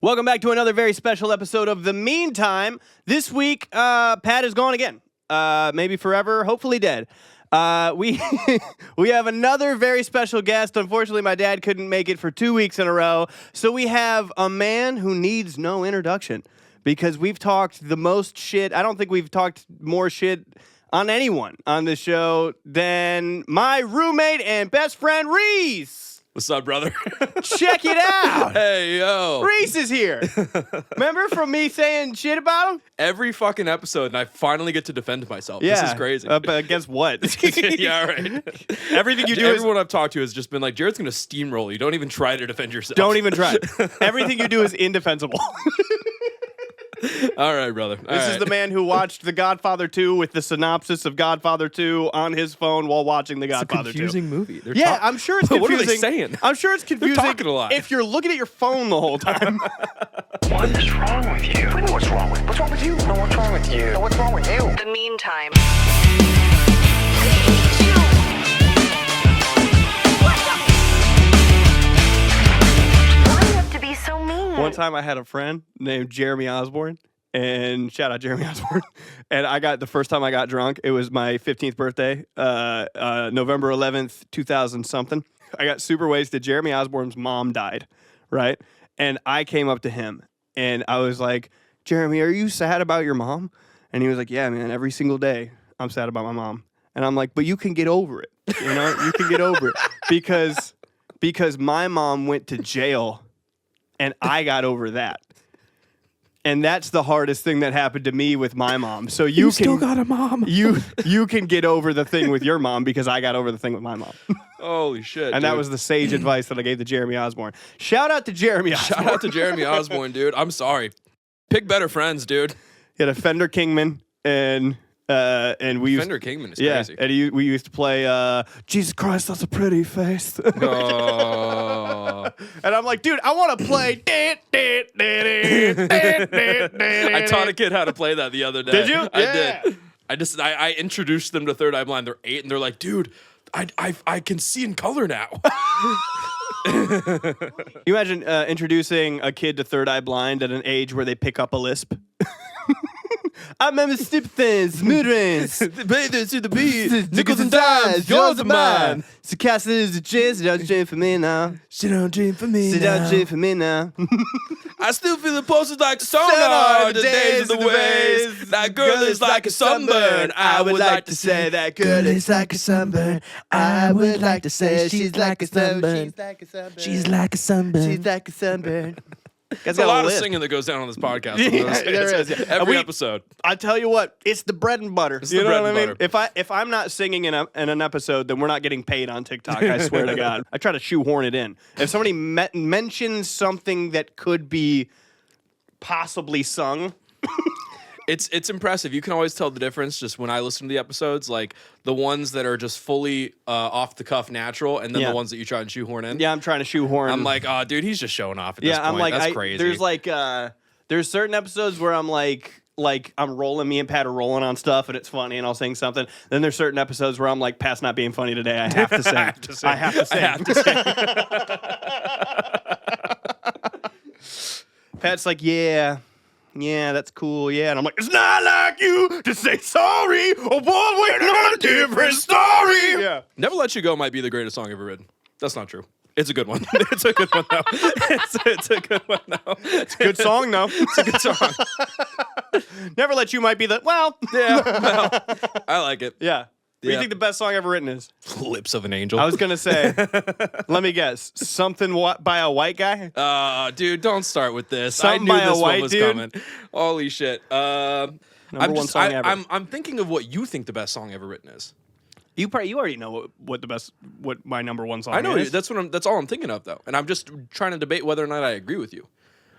Welcome back to another very special episode of The Meantime. This week, Pat is gone again. Maybe forever, hopefully dead. We have another very special guest. Unfortunately, my dad couldn't make it for 2 weeks in a row. So we have a man who needs no introduction because we've talked the most shit. I don't think we've talked more shit on anyone on this show than my roommate and best friend, Reese. What's up, brother? Check it out. Hey, yo. Reese is here. Remember from me saying shit about him? Every fucking episode, and I finally get to defend myself. Yeah. This is crazy. But against what? Yeah, right. Everything you do Everyone I've talked to has just been like, Jared's going to steamroll you. Don't even try to defend yourself. Don't even try. Everything you do is indefensible. All right, brother. This is the man who watched The Godfather 2 with the synopsis of Godfather 2 on his phone while watching The Godfather 2. It's a confusing movie. I'm sure it's confusing. What are they saying? I'm sure it's confusing. They're talking a lot. If you're looking at your phone the whole time. What is wrong with you? What do you mean what's wrong with? What's wrong with you? No, what's wrong with you? No, what's wrong with you? The Meantime. Why do you have to be so mean? One time I had a friend named Jeremy Osborne, and shout out Jeremy Osborne. And the first time I got drunk, it was my 15th birthday, November 11th, 2000 something. I got super wasted. Jeremy Osborne's mom died, right? And I came up to him and I was like, Jeremy, are you sad about your mom? And he was like, yeah, man, every single day I'm sad about my mom. And I'm like, but you can get over it. You know, you can get over it because my mom went to jail and I got over that. And that's the hardest thing that happened to me with my mom. So you still got a mom. You can get over the thing with your mom because I got over the thing with my mom. Holy shit, and dude. that was the sage advice that I gave to Jeremy Osborne. Shout out to Jeremy Osborne. Shout out to Jeremy Osborne, dude. I'm sorry. Pick better friends, dude. He had a Fender Kingman and we used Fender Kingman is yeah, crazy. and we used to play Jesus Christ, that's a pretty face. Oh. And I'm like, dude, I want to play. I taught a kid how to play that the other day. Did you? I did. I introduced them to Third Eye Blind. They're 8, and they're like, dude, I can see in color now. You imagine introducing a kid to Third Eye Blind at an age where they pick up a lisp? I remember step things, mood rings, bathers to the beat, nickels and dimes, yours and mine. So cast it as a chance, don't dream for me now. She don't dream for me She don't dream for me now. I still feel the pulses like sonar, the days of the ways. That girl is like a sunburn. I would like to say that girl is like a sunburn. I would like to say she's like a sunburn. She's like a sunburn. She's like a sunburn. There's a lot of singing that goes down on this podcast. There is. Yeah. Every episode. I tell you what, it's the bread and butter. It's you the know bread what I and mean? butter. If I'm not singing in an episode, then we're not getting paid on TikTok. I swear to God. I try to shoehorn it in. If somebody mentions something that could be possibly sung. It's impressive. You can always tell the difference just when I listen to the episodes, like the ones that are just fully off the cuff natural, and then the ones that you try and shoehorn in. Yeah, I'm trying to shoehorn. I'm like, oh, dude, he's just showing off at this point. I'm like, that's crazy. There's like, there's certain episodes where I'm like I'm rolling, me and Pat are rolling on stuff, and it's funny, and I'll sing something. Then there's certain episodes where I'm like, Pat's not being funny today. I have to sing. I have to sing. Pat's like, yeah, that's cool, yeah. And I'm like, it's not like you to say sorry or one waiting on a different story. Yeah. Never Let You Go might be the greatest song ever written. That's not true. It's a good one. It's a good one, though. It's a good one, though. It's a good song, though. It's a good song. Never Let You might be the, Yeah, well, I like it. Yeah. What do you think the best song ever written is? Lips of an Angel. I was going to say, let me guess, something by a white guy? Dude, don't start with this. Something I by knew a this white one was dude? coming. Holy shit. Number one song ever. I'm thinking of what you think the best song ever written is. You already know what my number one song is. I know that's all I'm thinking of though, and I'm just trying to debate whether or not I agree with you.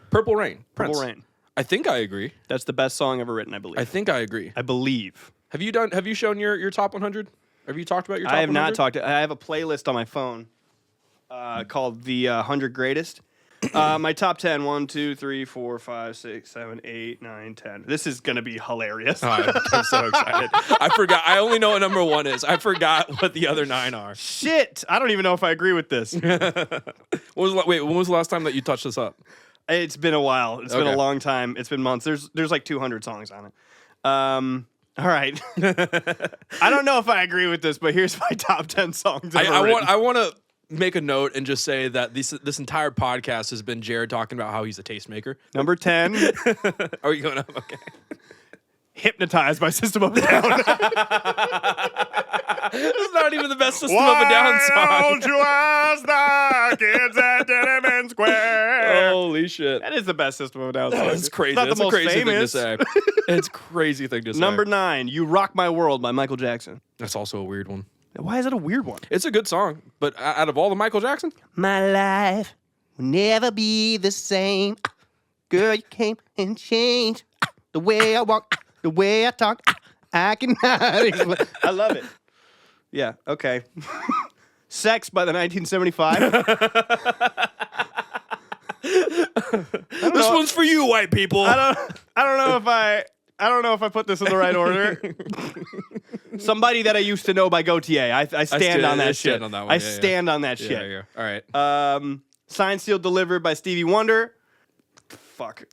Purple Rain. Prince. Purple Rain. I think I agree. That's the best song ever written, I believe. I think I agree. I believe. Have you shown your top 100? Have you talked about your top 100? I have not talked. I have a playlist on my phone called the 100 Greatest. My top 10, 1, 2, 3, 4, 5, 6, 7, 8, 9, 10. This is going to be hilarious. Oh, I'm so excited. I forgot. I only know what number 1 is. I forgot what the other 9 are. Shit. I don't even know if I agree with this. When was the last time that you touched this up? It's been a while. It's been Okay. a long time. It's been months. There's like 200 songs on it. All right. I don't know if I agree with this, but here's my top 10 songs. I want to make a note and just say that this entire podcast has been Jared talking about how he's a tastemaker. Number 10, Are you going up? Okay. Hypnotized by System of a Down. It's not even the best System of a Down song. you ask the kids at Tiananmen Square? Holy shit. That is the best System of a Down song. That's crazy. It's not That's the a most crazy famous. thing to say. It's a crazy thing to say. Number 9, You Rock My World by Michael Jackson. That's also a weird one. Why is that a weird one? It's a good song, but out of all the Michael Jackson, My life will never be the same. Girl, you came and changed the way I walk, the way I talk. I cannot explain. I love it. Yeah, okay. Sex by the 1975. this one's for you, white people. I don't know if I put this in the right order. Somebody that I used to know by Gautier. I stand on that shit. on that one. I Yeah, stand on that yeah. shit. Yeah. All right. Signed, Sealed, Delivered by Stevie Wonder. Fuck.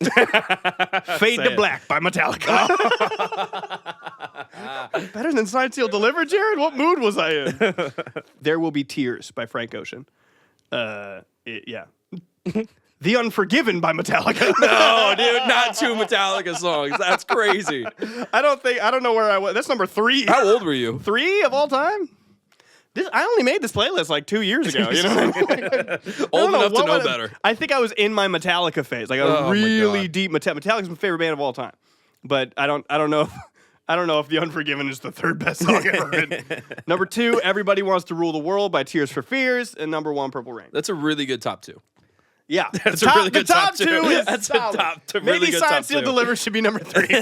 Fade to Black by Metallica. Better than Signed, Sealed, Delivered, Jared? What mood was I in? There Will Be Tears by Frank Ocean. Yeah. The Unforgiven by Metallica. No, dude, not 2 Metallica songs. That's crazy. I don't know where I was. That's number 3. How old were you? 3 of all time? I only made this playlist like 2 years ago. You know what I mean? Old enough to know better. I think I was in my Metallica phase, like Oh a my really God. deep Metallica's my favorite band of all time. But I don't know if The Unforgiven is the 3rd best song ever written. Number 2, Everybody Wants to Rule the World by Tears for Fears, and number 1, Purple Rain. That's a really good top 2. Yeah, That's a really good the top top 2. 2 is That's a solid. top 2. Maybe Really good Signed, top Sealed, 2. Delivered should be number 3.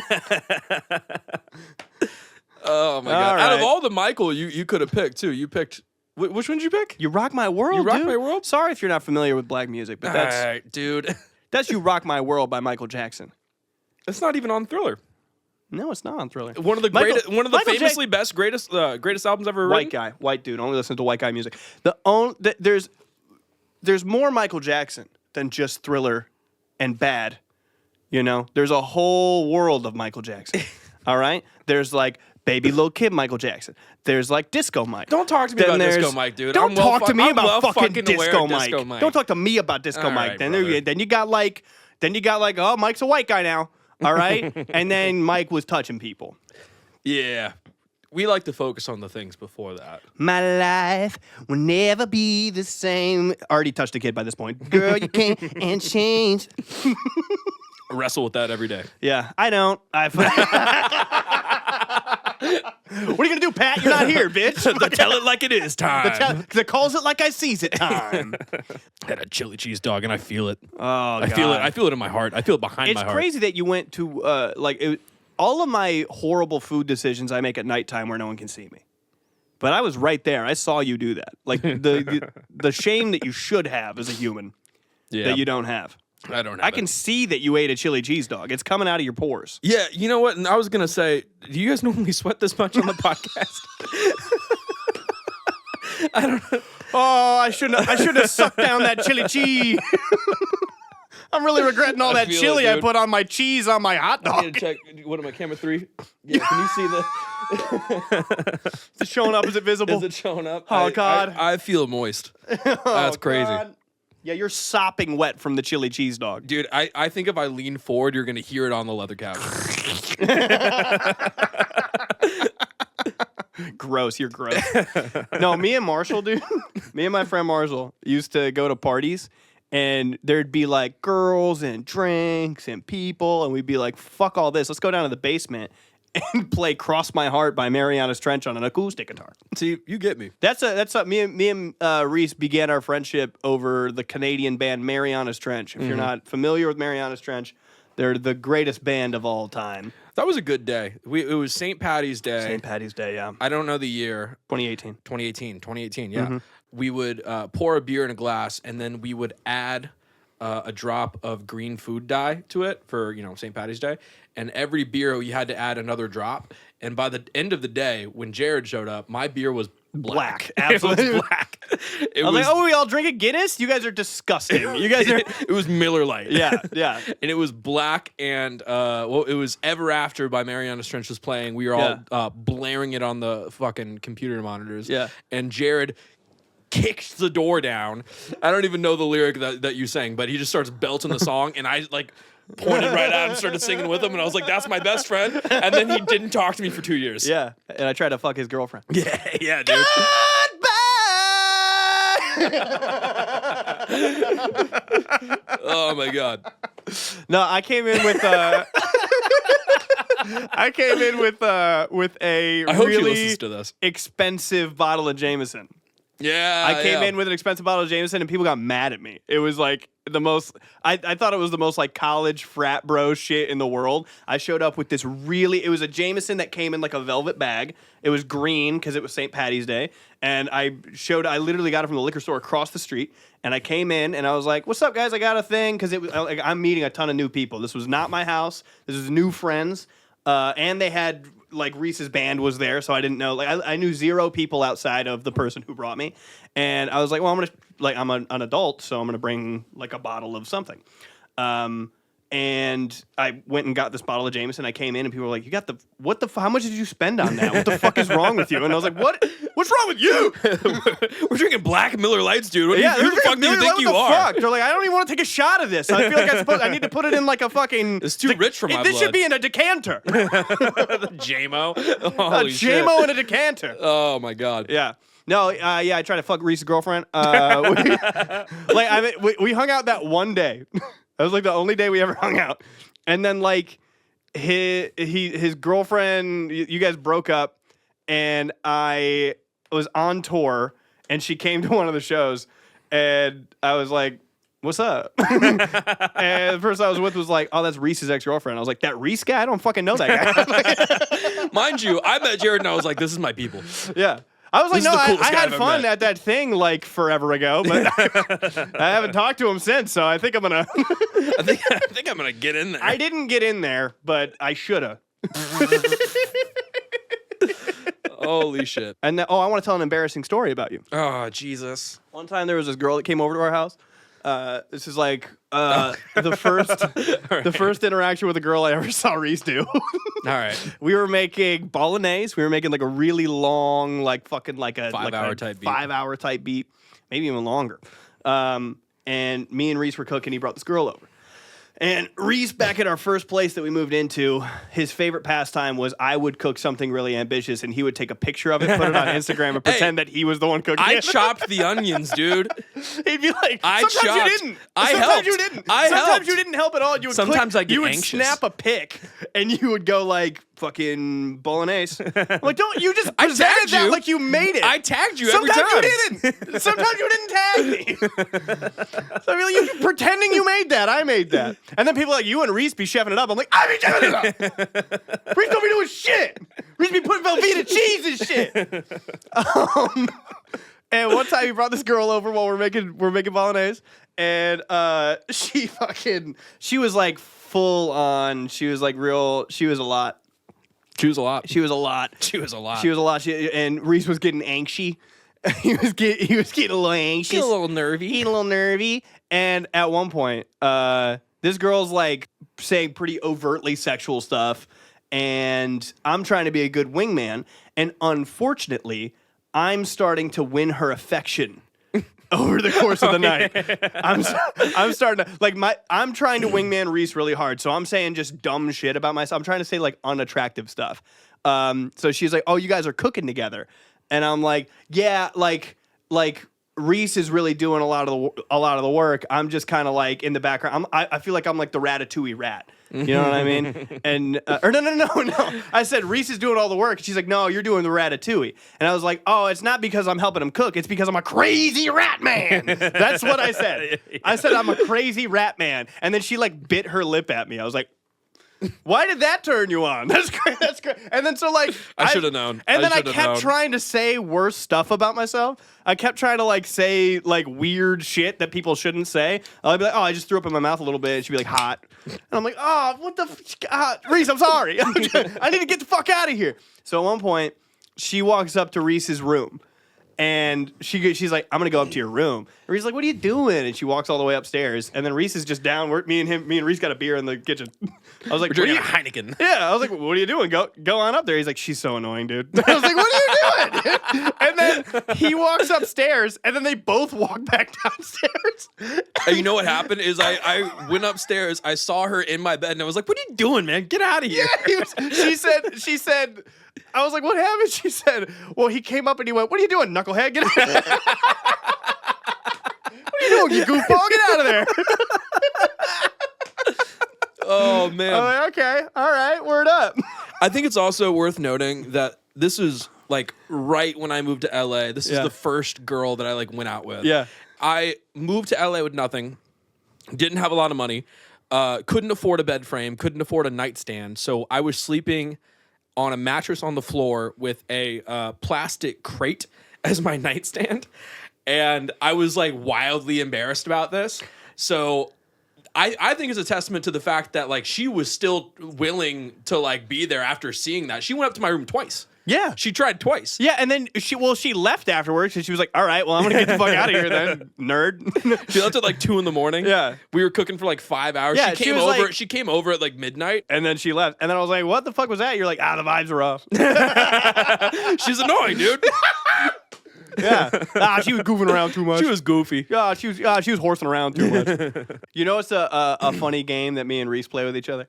Oh my god! All Out of right. all the Michael you could have picked too, you picked which one did you pick? You Rock My World. You Rock dude. My World? Sorry if you're not familiar with black music, but that's All right, dude. that's You Rock My World by Michael Jackson. It's not even on Thriller. No, it's not on Thriller. One of the Michael famously best greatest albums ever White written. guy, white dude, only listen to white guy music. There's more Michael Jackson than just Thriller and Bad. You know, there's a whole world of Michael Jackson. All right, there's like Baby Little Kid Michael Jackson. There's like Disco Mike. Don't talk to me Then about there's- Disco Mike, dude. Don't I'm well talk to me I'm about well fucking aware Disco of Mike. Disco Mike. Don't talk to me about Disco All Mike. right, Then brother. then you got like oh, Mike's a white guy now. All right, and then Mike was touching people. Yeah. We like to focus on the things before that. My life will never be the same. Already touched a kid by this point. Girl, you came and changed. I wrestle with that every day. Yeah, I don't. What are you gonna do, Pat? You're not here, bitch. Tell it like it is time. The calls it like I sees it time. I had a chili cheese dog and I feel it. Oh, I feel it. I feel it in my heart. I feel it behind It's my heart. crazy that you went to all of my horrible food decisions I make at nighttime where no one can see me. But I was right there. I saw you do that. Like the shame that you should have as a human Yeah. that you don't have. I don't have I can see that you ate a chili cheese dog. It's coming out of your pores. Yeah, you know what? And I was gonna say, do you guys normally sweat this much on the podcast? I don't know. Oh, I shouldn't have sucked down that chili cheese. I'm really regretting all I that feel chili it, I dude. put on my cheese on my hot I need dog. to check. What am I, camera 3? Yeah, can you see the? Is it showing up? Is it visible? Is it showing up? Oh, God. I feel moist. Oh, That's crazy. God. Yeah, you're sopping wet from the chili cheese dog. Dude, I think if I lean forward, you're gonna hear it on the leather couch. Gross, you're gross. No, me and Marshall, dude. Me and my friend Marshall used to go to parties, and there'd be like girls and drinks and people, and we'd be like, "Fuck all this. Let's go down to the basement and play Cross My Heart by Marianas Trench on an acoustic guitar." See, you get me. That's me and Reese began our friendship over the Canadian band Marianas Trench. If you're not familiar with Marianas Trench, they're the greatest band of all time. That was a good day. It was St. Patty's Day. St. Patty's Day, yeah. I don't know the year. 2018. 2018, yeah. We would pour a beer in a glass, and then we would add a drop of green food dye to it for, St. Patty's Day. And every beer, you had to add another drop. And by the end of the day, when Jared showed up, my beer was Black. It Absolutely was black. It I was was, like, oh, we all drink a Guinness? You guys are disgusting. You guys are. it was Miller Lite. Yeah, yeah. And it was black, and it was Ever After by Mariana Trench was playing. We were all blaring it on the fucking computer monitors. Yeah. And Jared kicks the door down. I don't even know the lyric that you sang, but he just starts belting the song, and I like pointed right at him and started singing with him, and I was like, that's my best friend. And then he didn't talk to me for 2 years. Yeah. And I tried to fuck his girlfriend. Yeah, dude. Oh my god. No, I came in with a I hope she really listens to this. expensive bottle of Jameson. Yeah. I came in with an expensive bottle of Jameson and people got mad at me. It was like the most, I thought it was the most like college frat bro shit in the world. I showed up with this it was a Jameson that came in like a velvet bag. It was green because it was St. Patty's Day. And I literally got it from the liquor store across the street. And I came in and I was like, what's up guys? I got a thing. Cause I'm meeting a ton of new people. This was not my house. This was new friends. And they had like Reese's band was there, so I didn't know. Like I knew 0 people outside of the person who brought me, and I was like, well, I'm an adult, so I'm gonna bring like a bottle of something. And I went and got this bottle of Jameson. I came in and people were like, how much did you spend on that? What the fuck is wrong with you? And I was like, what's wrong with you? We're drinking black Miller Lights, dude. Who the fuck do you Miller think Lite, you what the are? fuck? They're like, I don't even want to take a shot of this. I feel like I need to put it in like a fucking. It's too rich for my This should blood. be in a decanter. The JMO. A Holy shit. JMO in a decanter. Oh my god. Yeah. No, I tried to fuck Reese's girlfriend. We hung out that one day. That was like the only day we ever hung out. And then like his girlfriend, you guys broke up, and I was on tour, and she came to one of the shows, and I was like, what's up? And the person I was with was like, oh, that's Reese's ex-girlfriend. I was like, that Reese guy? I don't fucking know that guy. Mind you, I met Jared and I was like, this is my people. Yeah. I was like, This is no, the coolest I guy had I've ever fun met. at that thing like forever ago, but I haven't talked to him since, so I think I'm gonna. I think I'm gonna get in there. I didn't get in there, but I shoulda. Holy shit. And I want to tell an embarrassing story about you. Oh, Jesus. One time there was this girl that came over to our house. This is like the first interaction with a girl I ever saw Reese do. All right. We were making bolognese. We were making like a really long, like fucking like a 5-hour type beat. 5-hour type beat, maybe even longer. And me and Reese were cooking. He brought this girl over. And Reese, back at our first place that we moved into, his favorite pastime was I would cook something really ambitious, and he would take a picture of it, put it on Instagram, and pretend that he was the one cooking I it. chopped the onions, dude. He'd be like, I sometimes chopped. you didn't. I Sometimes helped. you didn't. I Sometimes helped. you didn't help at all. You would Sometimes click, I get you would anxious. snap a pic, and you would go like, fucking bolognese. I'm like, don't you just I presented tagged that you. like you made it. I tagged you every Sometimes time. you didn't. Sometimes you didn't tag me. So I mean, like, you pretending you made that. I made that. And then people are like, you and Reese be chefing it up. I'm like, I be chefing it up. Reese don't be doing shit. Reese be putting Velveeta cheese and shit. And one time he brought this girl over while we're making bolognese, and she was like full on. She was like real. She was a lot. She was a lot. She was a lot. She was a lot. She was a lot. And Reese was getting anxious. he was getting a little anxious. Getting a little nervy. Getting a little nervy. And at one point, this girl's like saying pretty overtly sexual stuff, and I'm trying to be a good wingman, and unfortunately, I'm starting to win her affection over the course of the night. I'm starting to I'm trying to wingman Reese really hard, so I'm saying just dumb shit about myself. I'm trying to say like unattractive stuff. So she's like, "Oh, you guys are cooking together," and I'm like, "Yeah, like Reese is really doing a lot of the work. I'm just kind of like in the background. I feel like I'm like the Ratatouille rat. You know what I mean? And or no. I said Reese is doing all the work. She's like, no, you're doing the Ratatouille. And I was like, oh, it's not because I'm helping him cook. It's because I'm a crazy rat man. That's what I said. I said I'm a crazy rat man. And then she like bit her lip at me. I was like, why did that turn you on? That's great. That's great. And then so like I should have known. And then I should've kept known. trying to say worse stuff about myself. I kept trying to like say like weird shit that people shouldn't say. I'd be like, oh, I just threw up in my mouth a little bit. And she'd be like, hot. And I'm like, oh, what the Reese, I'm sorry. I need to get the fuck out of here. So at one point, she walks up to Reese's room And she's like, I'm gonna go up to your room. And Reese's like, what are you doing? And she walks all the way upstairs. And then Reese is just down. Me and Reese got a beer in the kitchen. I was like, We're drinking a Heineken. Yeah, I was like, what are you doing? Go on up there. He's like, she's so annoying, dude. I was like, what are you doing? And then he walks upstairs, and then they both walk back downstairs. And you know what happened is I went upstairs, I saw her in my bed, and I was like, what are you doing, man? Get out of here. She said, I was like, what happened? She said, well, he came up and he went, what are you doing, knucklehead? Get out of there. What are you doing, you goofball? Get out of there. Oh, man. I'm like, okay, all right, word up. I think it's also worth noting that this is like right when I moved to LA. This is the first girl that I like went out with. Yeah. I moved to LA with nothing, didn't have a lot of money, couldn't afford a bed frame, couldn't afford a nightstand. So I was sleeping on a mattress on the floor with a plastic crate as my nightstand. And I was like wildly embarrassed about this. So I think it's a testament to the fact that like she was still willing to like be there after seeing that. She went up to my room twice. Yeah. She tried twice. Yeah, and then she left afterwards, and she was like, all right, well, I'm going to get the fuck out of here then, nerd. She left at like 2 a.m. Yeah. We were cooking for like 5 hours. Yeah, she came was over. like- She came over at like midnight. And then she left. And then I was like, what the fuck was that? You're like, the vibes are off. She's annoying, dude. Yeah. She was goofing around too much. She was goofy. She was horsing around too much. You know, it's a funny game that me and Reese play with each other.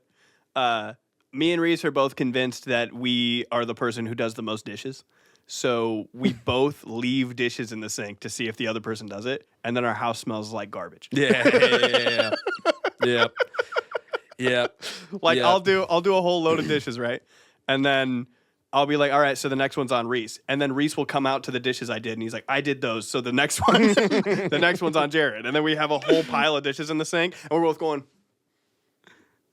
Me and Reese are both convinced that we are the person who does the most dishes. So we both leave dishes in the sink to see if the other person does it, and then our house smells like garbage. Yeah. Like Yeah. I'll do a whole load of dishes, right? And then I'll be like, all right, so the next one's on Reese. And then Reese will come out to the dishes I did, and he's like, I did those. So the next one, the next one's on Jared. And then we have a whole pile of dishes in the sink, and we're both going,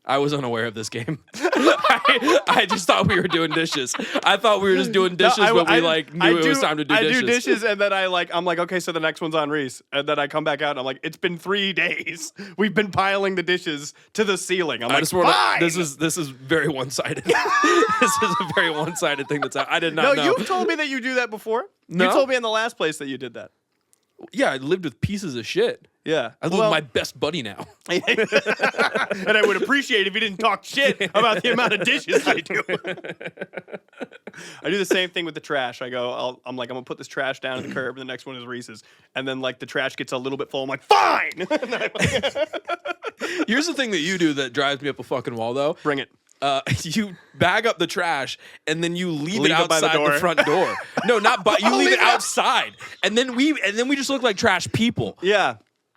I was unaware of this game. I just thought we were doing dishes. I thought we were just doing dishes, but we like knew it was time to do dishes. I do dishes, and then I'm like, okay, so the next one's on Reese. And then I come back out, and I'm like, it's been 3 days. We've been piling the dishes to the ceiling. I'm I like, just wanna, fine. this is very one-sided. This is a very one-sided thing that's I did not know. No, you've told me that you do that before. No? You told me in the last place that you did that. Yeah, I lived with pieces of shit. Yeah. I live with my best buddy now. And I would appreciate if you didn't talk shit about the amount of dishes I do. I do the same thing with the trash. I'm like, I'm gonna put this trash down at the curb, and the next one is Reese's. And then like the trash gets a little bit full. I'm like, fine. Here's the thing that you do that drives me up a fucking wall, though. Bring it. You bag up the trash and then you leave it it by the outside the door. front door. No, not but you leave leave it it out- outside, and then we just look like trash people. Yeah.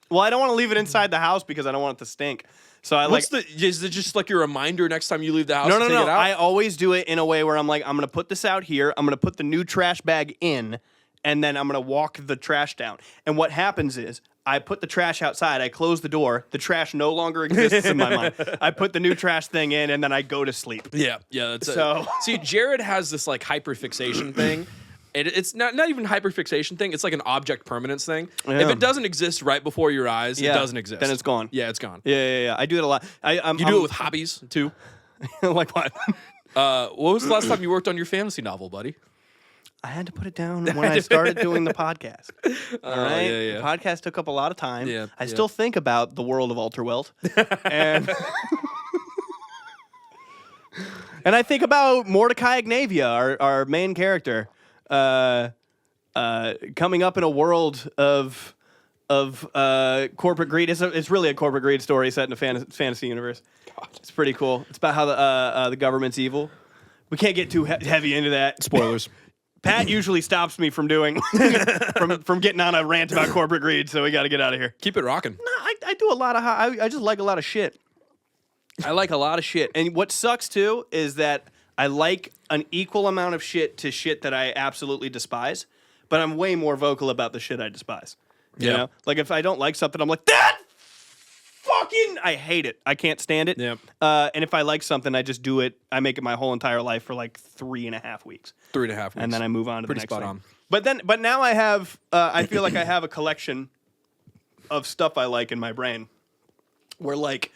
Well, I don't want to leave it inside the house because I don't want it to stink. So I Is it just like your reminder next time you leave the house? No, to take it out? I always do it in a way where I'm like, I'm gonna put this out here. I'm gonna put the new trash bag in, and then I'm gonna walk the trash down. And what happens is, I put the trash outside. I close the door. The trash no longer exists in my mind. I put the new trash thing in, and then I go to sleep. Yeah, that's So- it. See, Jared has this like hyperfixation thing. It's not even hyperfixation thing. It's like an object permanence thing. Yeah. If it doesn't exist right before your eyes, it doesn't exist. Then it's gone. Yeah, it's gone. Yeah. I do it a lot. You do it with hobbies too. like what? What was the last time you worked on your fantasy novel, buddy? I had to put it down when I started doing the podcast. All right, yeah. The podcast took up a lot of time. Yeah, I yeah. still think about the world of Alterwelt, and and I think about Mordecai Ignavia, our main character, coming up in a world of corporate greed. It's really a corporate greed story set in a fantasy universe. God. It's pretty cool. It's about how the government's evil. We can't get too heavy into that. Spoilers. Pat usually stops me from doing from getting on a rant about corporate greed, so we got to get out of here. Keep it rocking. No, I do a lot of I just like a lot of shit. I like a lot of shit, and what sucks too is that I like an equal amount of shit to shit that I absolutely despise, but I'm way more vocal about the shit I despise. You Yeah. know, like if I don't like something, I'm like that. Fucking, I hate it. I can't stand it. Yep. And if I like something, I just do it. I make it my whole entire life for like 3.5 weeks. 3.5 weeks. And then I move on to Pretty the next spot thing. on. But now I have. I feel like I have a collection of stuff I like in my brain. Where like,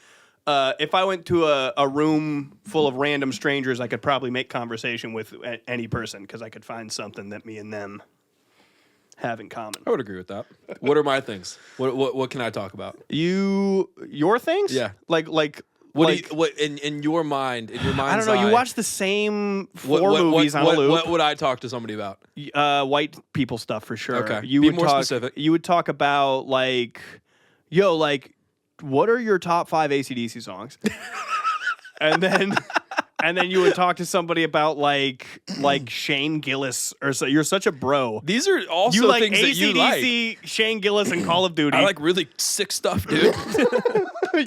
if I went to a room full of random strangers, I could probably make conversation with any person because I could find something that me and them have in common. I would agree with that. What are my things? What can I talk about? Your things? Yeah. Like What do you, what in your mind? In your mind's I don't know. eye, You watch the same what- four what- movies what- on what- a loop. What would I talk to somebody about? White people stuff for sure. Okay. You Be would more talk, specific. You would talk about like, what are your top 5 AC/DC songs? and then you would talk to somebody about like Shane Gillis or so. You're such a bro. These are also You like things that you like. AC/DC, Shane Gillis, and Call of Duty. I like really sick stuff, dude.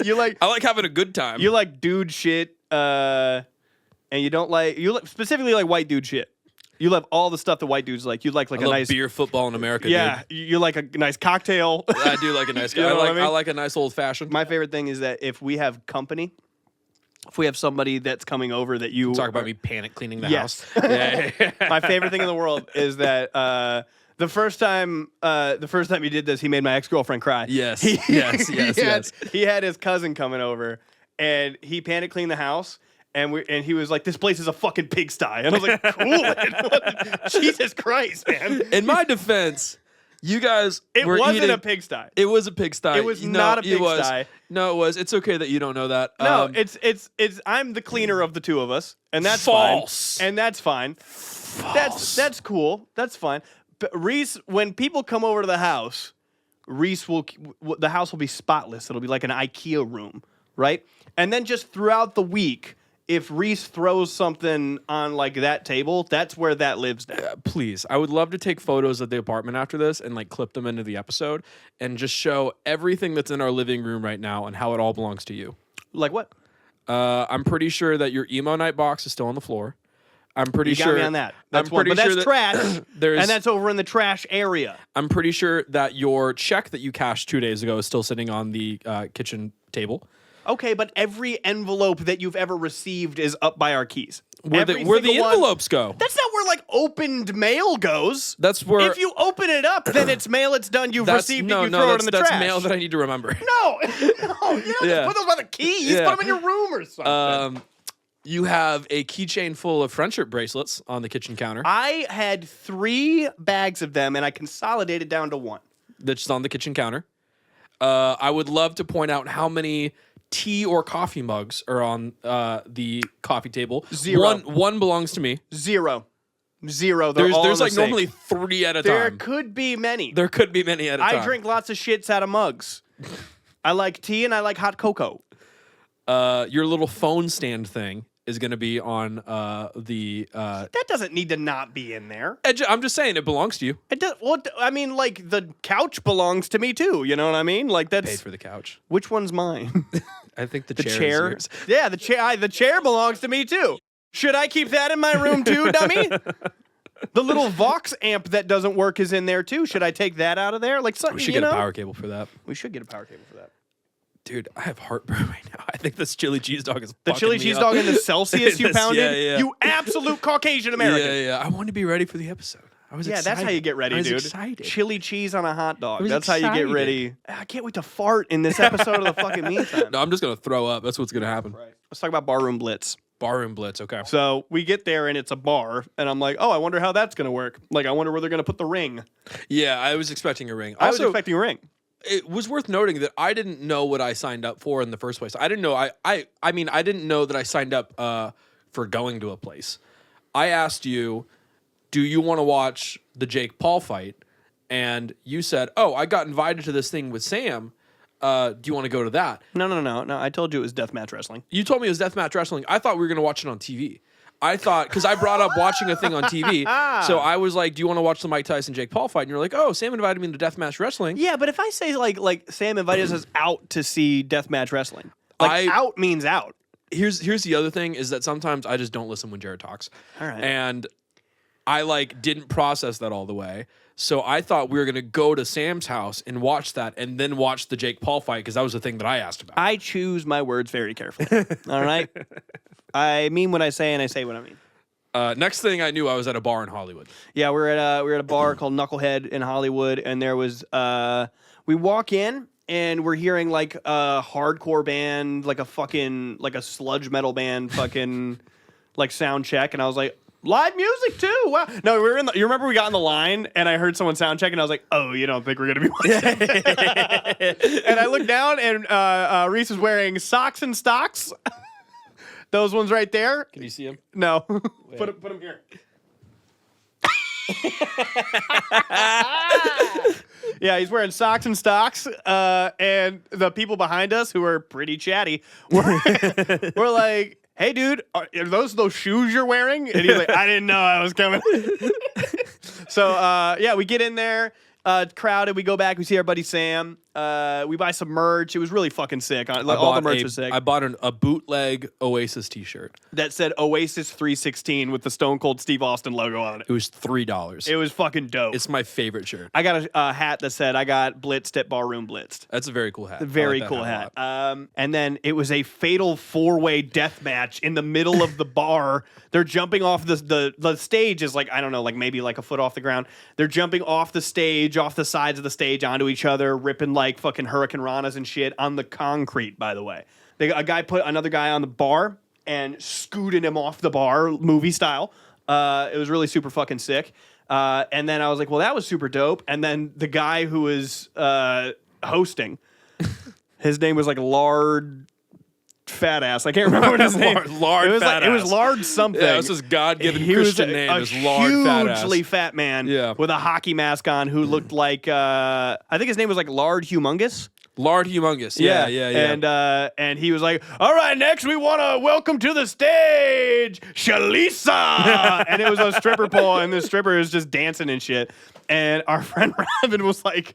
you like I like having a good time. you like dude shit. And you don't like specifically like white dude shit. You love all the stuff that white dudes like. You like I a love nice beer football in America. Yeah, dude. you like a nice cocktail. I do like a nice guy. You know what I mean? I like a nice old fashioned. My favorite thing is that if we have company, if we have somebody that's coming over that you Talk about me panic cleaning the Yes. house. Yeah. My favorite thing in the world is that the first time you did this, he made my ex-girlfriend cry. Yes. He- Yes. he Yes. had- Yes. He had his cousin coming over, and he panic cleaned the house. And he was like, "This place is a fucking pigsty." And I was like, "Cool, Jesus Christ, man!" In my defense, you guys It were wasn't eating, a pigsty. It was a pigsty. It was No, not a it was. pigsty. No, it was. It's okay that you don't know that. No, it's I'm the cleaner of the two of us, and that's False. fine. And that's fine. That's cool. That's fine. But Reese, when people come over to the house, the house will be spotless. It'll be like an IKEA room, right? And then just throughout the week, if Reese throws something on like that table, that's where that lives now. Please, I would love to take photos of the apartment after this and like clip them into the episode and just show everything that's in our living room right now and how it all belongs to you. Like what? I'm pretty sure that your emo night box is still on the floor. I'm pretty You got sure me on that. That's I'm one, pretty but sure that's that trash, there's- and that's over in the trash area. I'm pretty sure that your check that you cashed 2 days ago is still sitting on the kitchen table. Okay, but every envelope that you've ever received is up by our keys. Where the envelopes go. That's not where like opened mail goes. That's where If you open it up, then it's mail. It's done. You've received it. You throw it in the that's trash. mail that I need to remember. No, you don't Yeah. just put those by the keys. Yeah. Put them in your room or something. You have a keychain full of friendship bracelets on the kitchen counter. I had 3 bags of them, and I consolidated down to 1. That's on the kitchen counter. I would love to point out how many tea or coffee mugs are on the coffee table. 0. One belongs to me. 0. They're all There's in like the sink. normally 3 at a There time. could be many. There could be many at a time. I drink lots of shits out of mugs. I like tea and I like hot cocoa. Your little phone stand thing is going to be on the. That doesn't need to not be in there. I'm just saying it belongs to you. It does. Well, I mean, like the couch belongs to me too. You know what I mean? Like that's Paid for the couch. which one's mine? I think the The chair. is chair. yours. Yeah, the chair. The chair belongs to me too. Should I keep that in my room too, dummy? The little Vox amp that doesn't work is in there too. Should I take that out of there? Like something. We should you get know? a power cable for that. We should get a power cable for that. Dude, I have heartburn right now. I think this chili cheese dog is The fucking chili me cheese up. dog and the Celsius you Yes, pounded. yeah, yeah. You absolute Caucasian American. Yeah. I wanted to be ready for the episode. I was Yeah, excited. that's how you get ready, I was dude. excited. Chili cheese on a hot dog. was That's how you excited. get ready. I can't wait to fart in this episode of the fucking meantime. No, I'm just gonna throw up. That's what's gonna happen. Right. Let's talk about Barroom Blitz. Barroom Blitz. Okay. So we get there and it's a bar, and I'm like, oh, I wonder how that's gonna work. Like, I wonder where they're gonna put the ring. Yeah, I was expecting a ring. I was Also, expecting a ring. it was worth noting that I didn't know what I signed up for in the first place. I didn't know. I mean, I didn't know that I signed up for going to a place. I asked you, do you want to watch the Jake Paul fight? And you said, oh, I got invited to this thing with Sam. Do you want to go to that? No. I told you it was deathmatch wrestling. You told me it was deathmatch wrestling. I thought we were going to watch it on TV. I thought, because I brought up watching a thing on TV. So I was like, do you want to watch the Mike Tyson Jake Paul fight? And you're like, oh, Sam invited me to deathmatch wrestling. Yeah, but if I say like Sam invited us out to see deathmatch wrestling, like I- out means out. Here's the other thing is that sometimes I just don't listen when Jared talks. All right. And I like didn't process that all the way. So I thought we were going to go to Sam's house and watch that and then watch the Jake Paul fight because that was the thing that I asked about. I choose my words very carefully. All right. I mean what I say and I say what I mean. Next thing I knew, I was at a bar in Hollywood. Yeah, we're at a bar called Knucklehead in Hollywood, and there was we walk in and we're hearing like a hardcore band, like a fucking like a sludge metal band, fucking like sound check, and I was like, Live music too. Wow. No, we were in. You remember we got in the line and I heard someone sound check and I was like, "Oh, you don't think we're gonna be watching?" And I looked down and Reese is wearing socks and stocks. Those ones right there. Can you see him? No, put them here. Yeah, he's wearing socks and stocks, and the people behind us who are pretty chatty were like, "Hey, dude, are those shoes you're wearing?" And he's like, "I didn't know I was coming." So, yeah, we get in there, crowded. We go back. We see our buddy Sam. We buy some merch. It was really fucking sick. All the merch was sick. I bought a bootleg Oasis T-shirt that said Oasis 316 with the Stone Cold Steve Austin logo on it. It was $3. It was fucking dope. It's my favorite shirt. I got a hat that said I got blitzed at Barroom Blitz. That's a very cool hat. Very I like cool that hat. hat. And then it was a fatal 4-way death match in the middle of the bar. They're jumping off the stage is like, I don't know, like maybe like a foot off the ground. They're jumping off the stage, off the sides of the stage onto each other, ripping like fucking Hurricane Ranas and shit on the concrete, by the way. A guy put another guy on the bar and scooted him off the bar, movie style. It was really super fucking sick. And then I was like, well, that was super dope. And then the guy who was hosting, his name was like Lard Fat Ass. I can't remember what his name. Lard it was Fat It was Ass. Lard something. Yeah, it's his God-given He Christian was name a is Lard Fat Ass. hugely fat man Yeah. with a hockey mask on who looked like I think his name was like Lard Humongous. Lard Humongous. Yeah. And he was like, "All right, next we want to welcome to the stage Shalisa," and it was a stripper pole, and the stripper is just dancing and shit. And our friend Robin was like,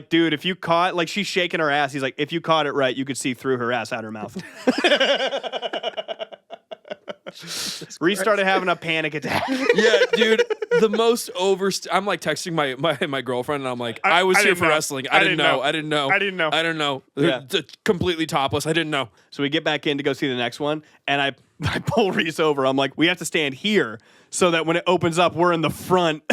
dude, if you caught, like, she's shaking her ass. He's like, if you caught it right, you could see through her ass out her mouth. Reese started having a panic attack. Yeah, dude. The most I'm like texting my girlfriend, and I'm like, I was here for wrestling. I didn't know. I didn't know. Yeah. Completely topless. I didn't know. So we get back in to go see the next one, and I pull Reese over. I'm like, we have to stand here so that when it opens up, we're in the front.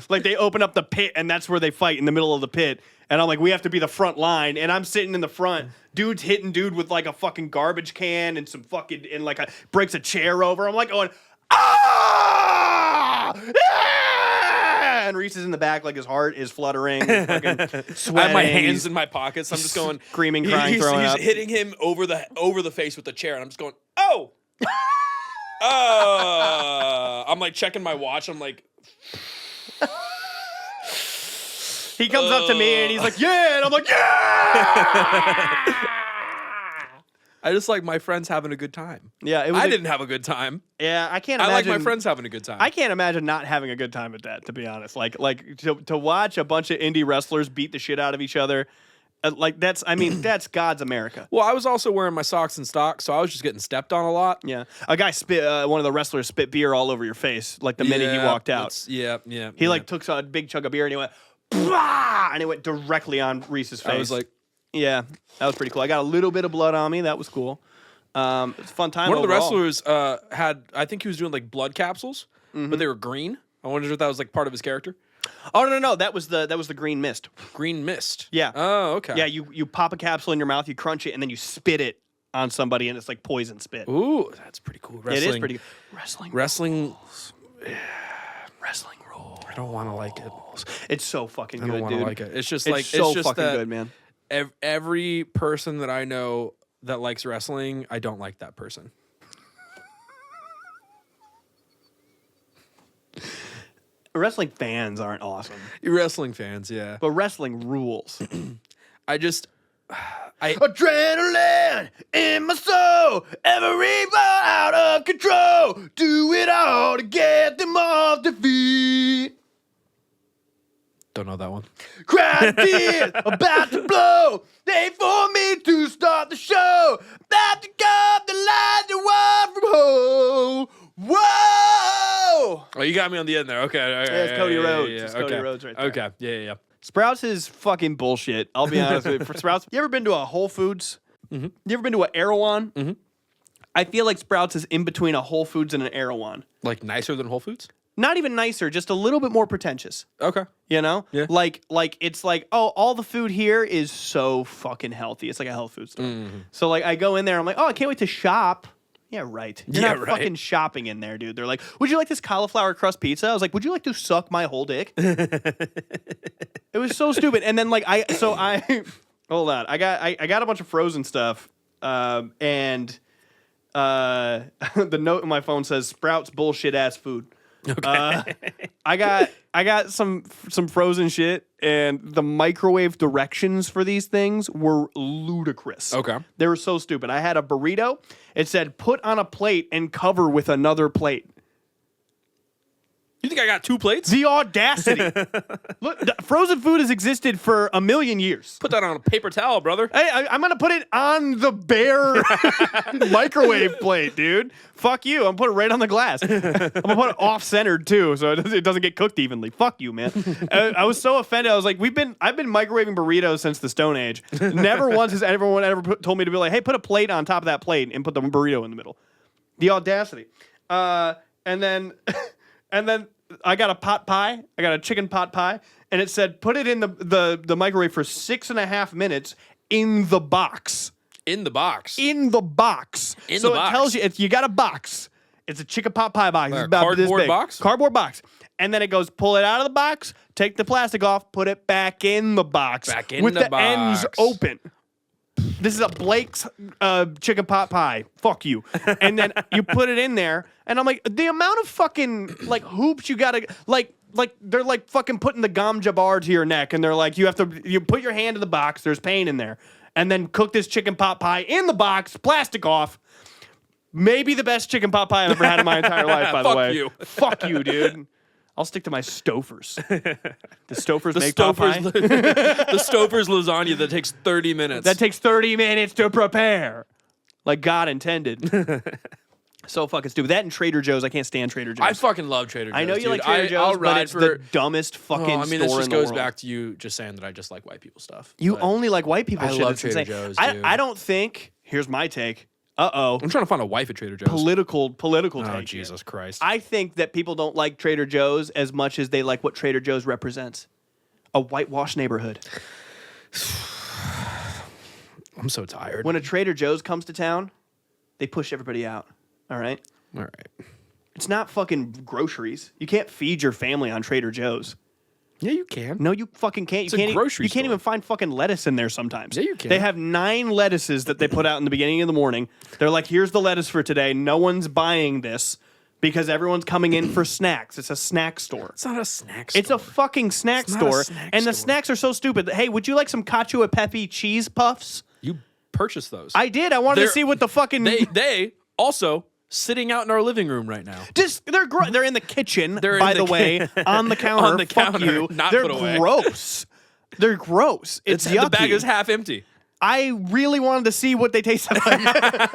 Like they open up the pit, and that's where they fight in the middle of the pit. And I'm like, we have to be the front line, and I'm sitting in the front. Dude's hitting dude with like a fucking garbage can and some fucking breaks a chair over. I'm like going, ah! Yeah! And Reese is in the back, like his heart is fluttering, fucking sweating. I have my hands in my pockets. I'm just going screaming, crying, throwing up. He's hitting him over the face with the chair, and I'm just going, oh. I'm like checking my watch. I'm like. He comes up to me and he's like, yeah, and I'm like, yeah. I just like my friends having a good time. Yeah, I didn't have a good time. Yeah, I can't I imagine. like my friends having a good time. I can't imagine not having a good time at that, to be honest. Like to watch a bunch of indie wrestlers beat the shit out of each other. That's God's America. Well, I was also wearing my socks and stocks, so I was just getting stepped on a lot. Yeah. A guy one of the wrestlers spit beer all over your face, like the minute he walked out. Yeah. He like took a big chug of beer and he went, bah! And it went directly on Reese's face. I was like, yeah, that was pretty cool. I got a little bit of blood on me. That was cool. It's a fun time. One of the overall. wrestlers I think he was doing like blood capsules, but they were green. I wondered if that was like part of his character. Oh no, that was the green mist. Green mist. Yeah. Oh, okay. Yeah, you pop a capsule in your mouth, you crunch it, and then you spit it on somebody, and it's like poison spit. Ooh, that's pretty cool. It is pretty good. Wrestling rules. I don't want to like it. It's so fucking good, I don't want dude. to like it. It's just it's like so it's just fucking that good, man. Every person that I know that likes wrestling, I don't like that person. Wrestling fans aren't awesome, Wrestling fans, yeah. but wrestling rules. Adrenaline in my soul, every ball out of control. Do it all to get them off their feet. Don't know that one. Crowd tears about to blow. They for me to start the show. About to come the line to one from home. Whoa! Oh, you got me on the end there. Okay. It's Cody Rhodes. It's Cody Rhodes right there. Okay. Yeah. Sprouts is fucking bullshit. I'll be honest with you. For Sprouts, you ever been to a Whole Foods? Mm-hmm. You ever been to an Erewhon? Mm-hmm. I feel like Sprouts is in between a Whole Foods and an Erewhon. Like nicer than Whole Foods? Not even nicer, just a little bit more pretentious. Okay. You know? Yeah. Like it's like, oh, all the food here is so fucking healthy. It's like a health food store. Mm-hmm. So like I go in there, I'm like, oh, I can't wait to shop. Yeah, right. You're not right. fucking shopping in there, dude. They're like, would you like this cauliflower crust pizza? I was like, would you like to suck my whole dick? It was so stupid. And then like hold on. I got a bunch of frozen stuff. And the note in my phone says Sprouts bullshit ass food. Okay. I got some frozen shit, and the microwave directions for these things were ludicrous. Okay. They were so stupid. I had a burrito. It said put on a plate and cover with another plate. You think I got 2 plates? The audacity. Look, frozen food has existed for a million years. Put that on a paper towel, brother. Hey, I'm going to put it on the bare microwave plate, dude. Fuck you. I'm going to put it right on the glass. I'm going to put it off-centered, too, so it doesn't get cooked evenly. Fuck you, man. I was so offended. I was like, I've been microwaving burritos since the Stone Age. Never once has anyone ever told me to be like, hey, put a plate on top of that plate and put the burrito in the middle. The audacity. And then I got a pot pie. I got a chicken pot pie, and it said put it in the microwave for 6.5 minutes in the box. In the box. In the box. In so the it box. tells you you got a box. It's a chicken pot pie box. It's about this cardboard big. box? Cardboard box. And then it goes pull it out of the box, take the plastic off, put it back in the box. Back in with the ends box. open. This is a Blake's chicken pot pie. Fuck you. And then you put it in there, and I'm like, the amount of fucking like hoops you gotta like they're like fucking putting the gom jabbar to your neck, and they're like, you put your hand in the box. There's pain in there, and then cook this chicken pot pie in the box, plastic off. Maybe the best chicken pot pie I've ever had in my entire life. By the Fuck way, you. Fuck you, dude. I'll stick to my Stofers. The Stofers The make pot pie. the Stouffer's lasagna that takes 30 minutes. That takes 30 minutes to prepare. Like God intended. So fucking stupid. That and Trader Joe's. I can't stand Trader Joe's. I fucking love Trader Joe's. I know you dude. like Trader Joe's, I'll but ride it's for the dumbest fucking I mean, store this just in the goes world. back to you just saying that I just like white people stuff. You But only like white people I shit. love It's Trader insane. Joe's, dude. I don't think, here's my take. Uh-oh. I'm trying to find a wife at Trader Joe's. Political Oh, take. Jesus Christ. I think that people don't like Trader Joe's as much as they like what Trader Joe's represents. A whitewash neighborhood. I'm so tired. When a Trader Joe's comes to town, they push everybody out. All right? All right. It's not fucking groceries. You can't feed your family on Trader Joe's. Yeah, you can. No, you fucking can't. It's You a can't. grocery You can't store. even find fucking lettuce in there sometimes. Yeah, you can. They have 9 lettuces that they put out in the beginning of the morning. They're like, "Here's the lettuce for today. No one's buying this because everyone's coming in for snacks. It's a snack store. It's not a snack store. It's a fucking snack It's not a store, snack and the store. snacks are so stupid. Hey, would you like some cacio e pepe cheese puffs? You purchase those. I did. I wanted to They're- see what the fucking They also sitting out in our living room right now. Just they're they're in the kitchen. They're in by the the way, on the counter. On the Fuck counter, you. not they're put away. gross. They're gross. It's yucky. The bag is half empty. I really wanted to see what they tasted like.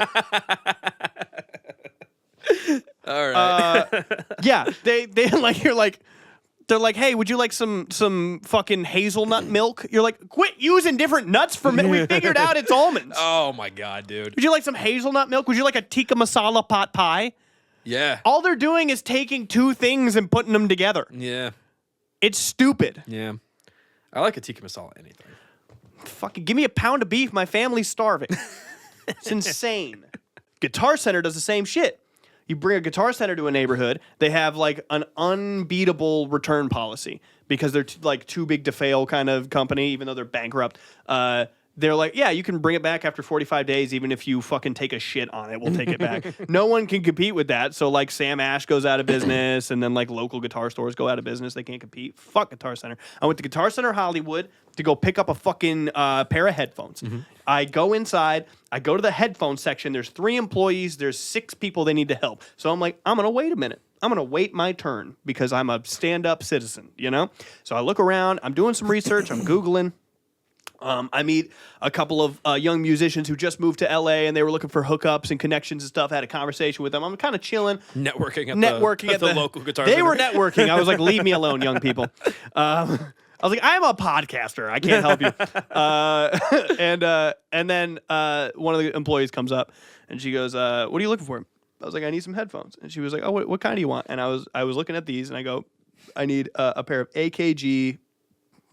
All right. Yeah, they like they're like, hey, would you like some fucking hazelnut milk? You're like, quit using different nuts for me. We figured out it's almonds. Oh my god, dude. Would you like some hazelnut milk? Would you like a tikka masala pot pie? Yeah. All they're doing is taking 2 things and putting them together. Yeah. It's stupid. Yeah. I like a tikka masala anything. Fucking give me a pound of beef. My family's starving. It's insane. Guitar Center does the same shit. You bring a Guitar Center to a neighborhood, they have like an unbeatable return policy because they're like too big to fail kind of company, even though they're bankrupt. They're like, yeah, you can bring it back after 45 days, even if you fucking take a shit on it, we'll take it back. No one can compete with that. So like Sam Ash goes out of business, and then like local guitar stores go out of business. They can't compete. Fuck Guitar Center. I went to Guitar Center Hollywood to go pick up a fucking pair of headphones. I go inside. I go to the headphone section. There's 3 employees. There's 6 people they need to help. So I'm like, I'm going to wait a minute. I'm going to wait my turn because I'm a stand-up citizen, you know? So I look around. I'm doing some research. I'm Googling. I meet a couple of young musicians who just moved to LA and they were looking for hookups and connections and stuff. I had a conversation with them. I'm kind of chilling. Networking Networking at the local guitar They center. were networking. I was like, leave me alone, young people. I was like, I'm a podcaster. I can't help you. And then one of the employees comes up and she goes, what are you looking for? I was like, I need some headphones. And she was like, oh, what kind do you want? And I was looking at these and I go, I need a pair of AKG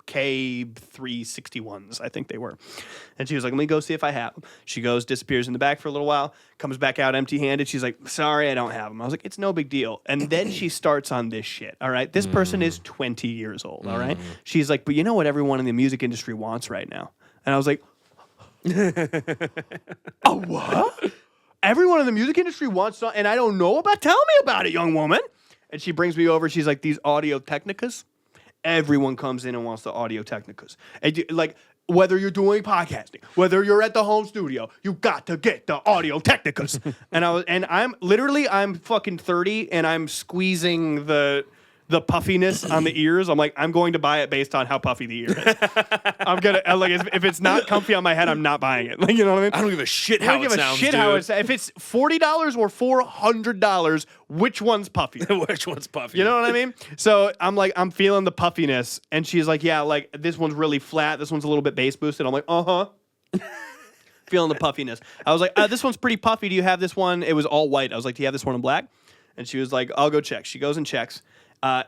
K361s, I think they were. And she was like, let me go see if I have them. She goes, disappears in the back for a little while, comes back out empty-handed. She's like, sorry, I don't have them. I was like, it's no big deal. And then she starts on this shit, all right? This person is 20 years old, all right? She's like, but you know what everyone in the music industry wants right now? And I was like, a what? Everyone in the music industry wants something, and I don't know about. Tell me about it, young woman. And she brings me over. She's like, these Audio Technicas. Everyone comes in and wants the Audio Technicas. And like, whether you're doing podcasting, whether you're at the home studio, you got to get the Audio Technicas. I'm fucking 30, and I'm squeezing the puffiness on the ears. I'm like, I'm going to buy it based on how puffy the ear is. If it's not comfy on my head, I'm not buying it. Like, you know what I mean? I don't give a shit how it sounds, dude. If it's $40 or $400, which one's puffy? Which one's puffy? You know what I mean? So I'm like, I'm feeling the puffiness, and she's like, yeah, like this one's really flat. This one's a little bit bass boosted. I'm like, feeling the puffiness. I was like, this one's pretty puffy. Do you have this one? It was all white. I was like, do you have this one in black? And she was like, I'll go check. She goes and checks.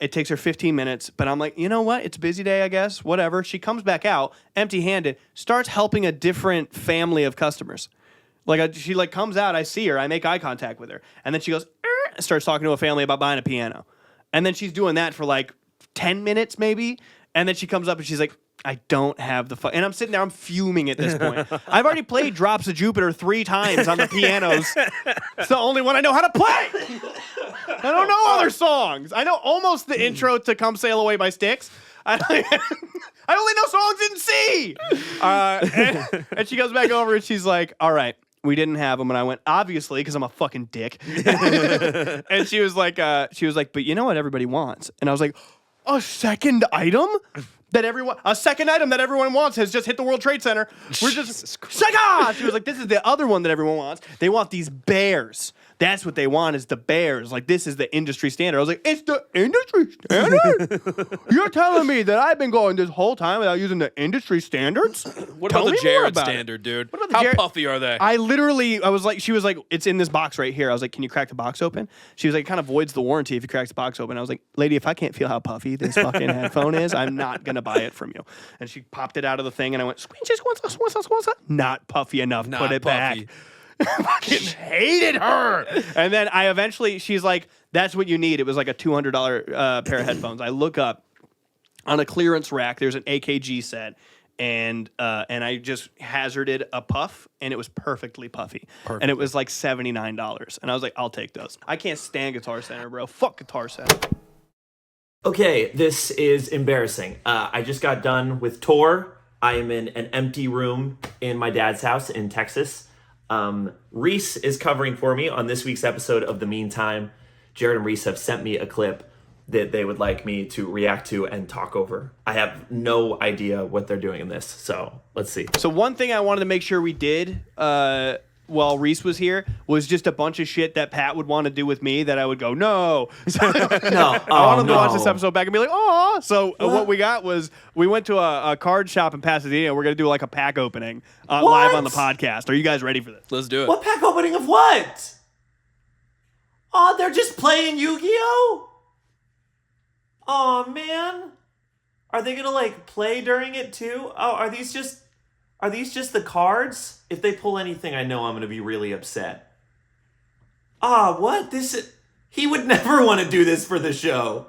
It takes her 15 minutes, but I'm like, you know what? It's a busy day, I guess. Whatever. She comes back out, empty-handed, starts helping a different family of customers. She comes out, I see her, I make eye contact with her, and then she goes, starts talking to a family about buying a piano. And then she's doing that for like 10 minutes maybe, and then she comes up and she's like, I don't have the and I'm sitting there, I'm fuming at this point. I've already played Drops of Jupiter 3 times on the pianos. It's the only one I know how to play. I don't know other songs. I know almost the intro to Come Sail Away by Styx. I only know songs in C. And she goes back over and she's like, all right, we didn't have them. And I went, obviously, because I'm a fucking dick. And she was like, but you know what everybody wants? And I was like, a second item that everyone wants has just hit the World Trade Center. We're just Sega! She was like, this is the other one that everyone wants. They want these bears. That's what they want is the bears. Like, this is the industry standard. I was like, it's the industry standard? You're telling me that I've been going this whole time without using the industry standards? What about the Jared standard, dude? What about the How Jared? puffy are they? She was like, it's in this box right here. I was like, can you crack the box open? She was like, it kind of voids the warranty if you crack the box open. I was like, lady, if I can't feel how puffy this fucking headphone is, I'm not going to buy it from you. And she popped it out of the thing, and I went, not puffy enough. Put it back. I fucking hated her. And then she's like, that's what you need. It was like a $200 pair of headphones. I look up on a clearance rack, there's an AKG set, and I just hazarded a puff, and it was perfectly puffy. And it was like $79. And I was like, I'll take those. I can't stand Guitar Center, bro. Fuck Guitar Center. Okay, this is embarrassing. I just got done with tour. I am in an empty room in my dad's house in Texas. Reese is covering for me on this week's episode of The Meantime. Jared and Reese have sent me a clip that they would like me to react to and talk over. I have no idea what they're doing in this, so let's see. So one thing I wanted to make sure we did while Reese was here was just a bunch of shit that Pat would want to do with me that I would go, no. No. I wanted to watch this episode back and be like, oh. So what we got was we went to a card shop in Pasadena, and we're going to do like a pack opening live on the podcast. Are you guys ready for this? Let's do it. What pack opening of what? Oh, they're just playing Yu-Gi-Oh? Oh, man. Are they going to like play during it too? Oh, are these just the cards? If they pull anything, I know I'm going to be really upset. What? He would never want to do this for the show.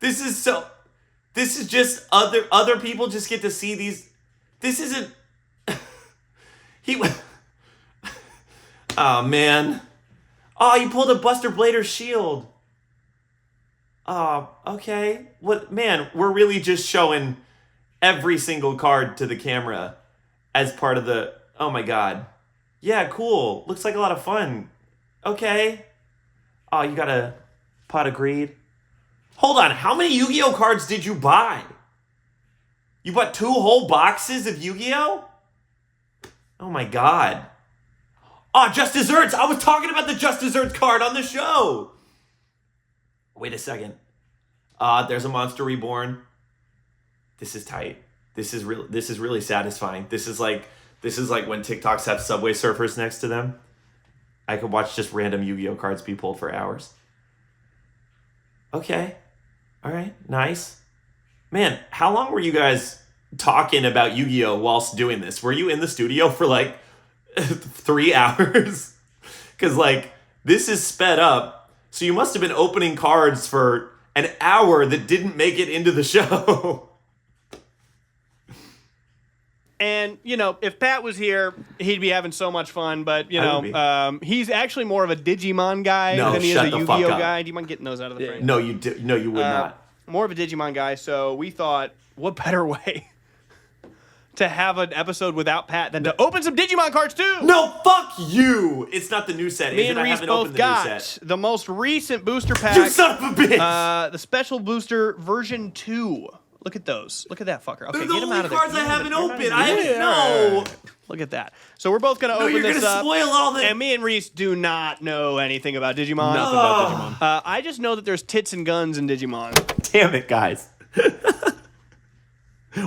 This is just other people just get to see these. This isn't. Oh, man. Oh, he pulled a Buster Blader shield. Oh, okay. What, man, we're really just showing every single card to the camera as part of the, oh my god. Yeah, cool. Looks like a lot of fun. Okay. Oh, you got a pot of greed? Hold on, how many Yu-Gi-Oh cards did you buy? You bought 2 whole boxes of Yu-Gi-Oh? Oh my god. Oh, Just Desserts! I was talking about the Just Desserts card on the show! Wait a second. There's a Monster Reborn. This is tight. This is really satisfying. This is like when TikToks have Subway Surfers next to them. I could watch just random Yu-Gi-Oh cards be pulled for hours. Okay. All right. Nice. Man, how long were you guys talking about Yu-Gi-Oh whilst doing this? Were you in the studio for like 3 hours? Because like this is sped up, so you must have been opening cards for an hour that didn't make it into the show. And, you know, if Pat was here, he'd be having so much fun. But, you I would know, he's actually more of a Digimon guy No, than he is shut a the fuck Yu-Gi-Oh up. guy. Do you mind getting those out of the frame? No, you would not. More of a Digimon guy. So we thought, what better way to have an episode without Pat than to open some Digimon cards, too? No, fuck you! It's not the new set. Me is and it? I Reese haven't both opened the new got set. the most recent booster pack. You son of a bitch! The special booster version 2. Look at those. Look at that fucker. Okay, They're get the him only out of there. cards I Get him out of haven't there. You're not opened. even I doing haven't. it. No. Look at that. So we're both gonna No, open you're this gonna up. spoil all the. And me and Reese do not know anything about Digimon. Nothing about Digimon. I just know that there's tits and guns in Digimon. Damn it, guys!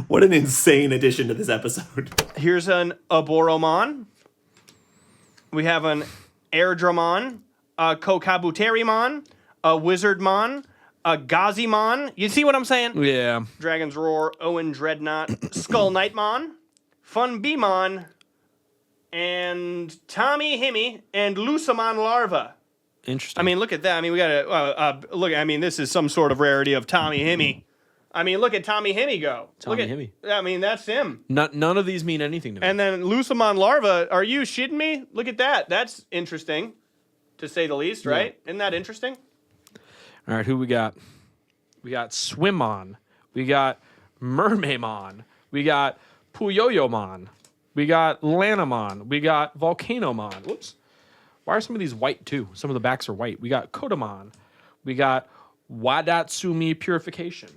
What an insane addition to this episode. Here's an Aboromon. We have an Airdramon, a Kokabuterimon, a Wizardmon, a Gazimon. You see what I'm saying? Yeah. Dragon's Roar, Owen Dreadnought, Skull Knightmon, Fun Beemon, and Tommy Himi, and Lusamon Larva. Interesting. I mean, look at that. I mean, we got to look. I mean, this is some sort of rarity of Tommy Himi. I mean, look at Tommy Himi go. Tommy look at, Himi. I mean, that's him. None of these mean anything to me. And then Lusamon Larva. Are you shitting me? Look at that. That's interesting, to say the least, right? Isn't that interesting? All right, who we got? We got Swimmon. We got Mermaymon. We got Puyoyomon. We got Lanamon. We got Volcanomon. Whoops. Why are some of these white too? Some of the backs are white. We got Kodamon. We got Wadatsumi Purification.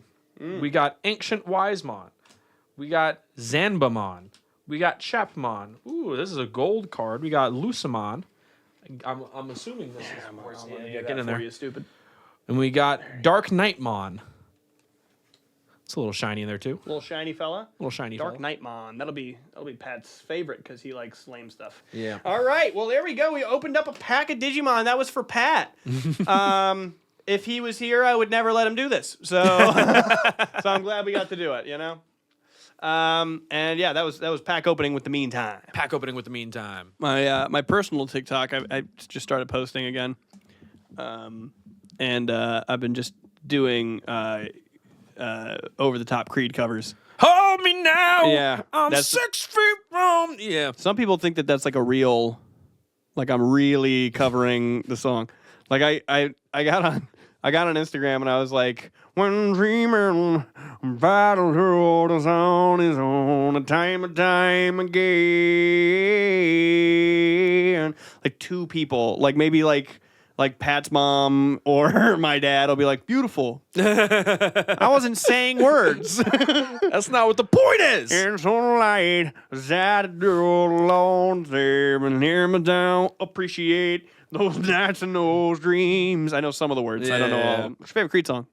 We got Ancient Wisemon. We got Zanbamon. We got Chapmon. Ooh, this is a gold card. We got Lusamon. I'm assuming this is get in there. You stupid. And we got Dark Knightmon. It's a little shiny in there too. Little shiny fella. A little shiny. Dark fella. Nightmon. That'll be Pat's favorite because he likes lame stuff. Yeah. All right. Well, there we go. We opened up a pack of Digimon. That was for Pat. If he was here, I would never let him do this. So, so I'm glad we got to do it. You know. And yeah, that was pack opening with the meantime. Pack opening with the meantime. My personal TikTok, I just started posting again, and I've been just doing over the top Creed covers. Hold me now. Yeah, I'm that's- 6 feet from. Yeah. Some people think that that's like a real, like I'm really covering the song. Like I got on Instagram and I was like, when dreaming battle is on his own, a time and time again. Like 2 people, like maybe like Pat's mom or my dad will be like, beautiful. I wasn't saying words. That's not what the point is. In sunlight, that girl alone there and hear me down. Appreciate those nights and those dreams. I know some of the words. I don't know all of them. What's your favorite Creed song?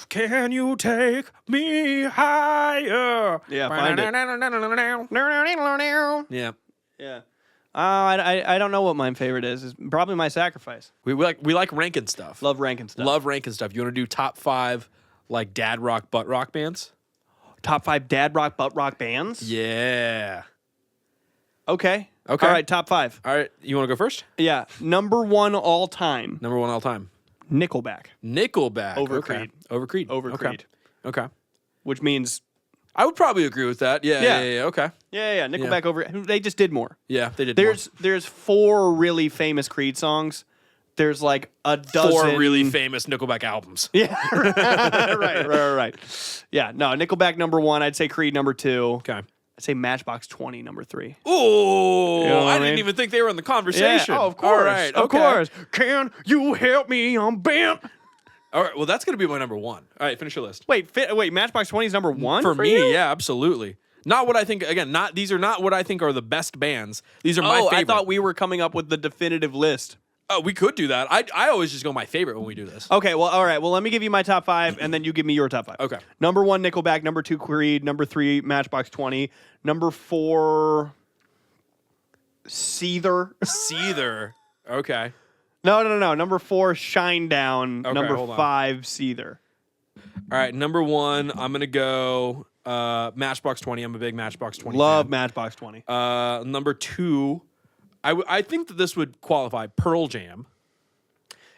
Can you take me higher? Yeah, find it. Yeah. Yeah. I don't know what my favorite is. It's probably My Sacrifice. We like ranking stuff. Love ranking stuff. Love ranking stuff. You want to do top 5 like dad rock, butt rock bands? Top 5 dad rock, butt rock bands? Yeah. Okay. Okay. All right, top 5. All right. You want to go first? Yeah. Number 1 all time, Number 1 all time. Nickelback. Nickelback. Over Okay. Creed. Over Creed. Over Okay. Creed. Okay. Which means, I would probably agree with that. Yeah. Yeah. Yeah. Okay. yeah, Nickelback over. They just did more. Yeah. They did. There's 4 really famous Creed songs. There's like a dozen. 4 really famous Nickelback albums. Yeah, right. Yeah, no, Nickelback number 1. I'd say Creed number 2. Okay. I'd say Matchbox 20 number 3. Oh, You know what I I didn't mean? even think they were in the conversation. Yeah, oh, of course. All right. Of Okay. course. Can you help me? I'm bent. All right. Well, that's gonna be my number 1. All right. Finish your list. Wait, Matchbox 20 is number 1 For me, you? yeah, absolutely. Not what I think. Again, these are not what I think are the best bands. These are my Oh, favorite. I thought we were coming up with the definitive list. Oh, we could do that. I always just go my favorite when we do this. Okay, well, all right. Well, let me give you my top 5, and then you give me your top 5. Okay. Number 1, Nickelback. Number 2, Creed. Number 3, Matchbox 20. Number 4, Seether. Seether. Okay. No. Number 4, Shinedown. Okay, Number hold on. 5, Seether. All right, number 1, I'm gonna go Matchbox 20. I'm a big Matchbox 20 Love fan. Matchbox 20. Number 2, I think that this would qualify. Pearl Jam.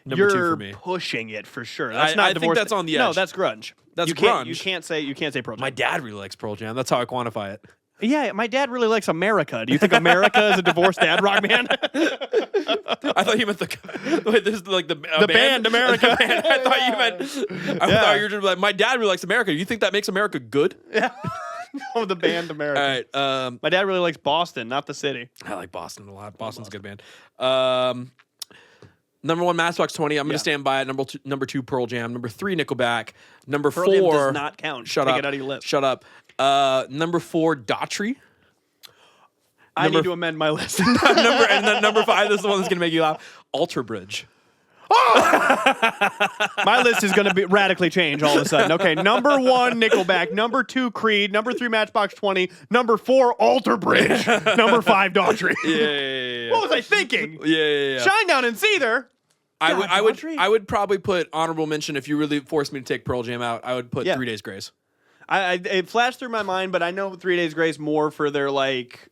Number 2 You're for me. pushing it for sure. That's I not think divorce. that's on the No, edge. that's grunge. That's you can't, grunge. You can't say Pearl Jam. My dad really likes Pearl Jam. That's how I quantify it. Yeah, my dad really likes America. Do you think America is a divorced dad rock band? I thought you meant the wait. This is like the band America. The band. I thought you meant. I thought you were just like, my dad really likes America. You think that makes America good? Oh, the band America. All right. My dad really likes Boston, not the city. I like Boston a lot. Boston's a good band. Number 1, Matchbox 20. I'm going to stand by it. Number 2, Pearl Jam. Number 3, Nickelback. Number Pearl 4 Jam does not count. Shut Take up. it out of your lips. Shut up. Number 4, Daughtry. I need to amend my list. And then number 5. This is the one that's going to make you laugh. Alter Bridge. My list is going to be radically change all of a sudden. Okay, number 1, Nickelback. Number 2, Creed. Number 3, Matchbox 20. Number 4, Alter Bridge. Number 5, Daughtry. Yeah. What was I thinking? Yeah. Shinedown and Seether. I would probably put honorable mention if you really forced me to take Pearl Jam out. I would put 3 Days Grace. It flashed through my mind, but I know 3 Days Grace more for their like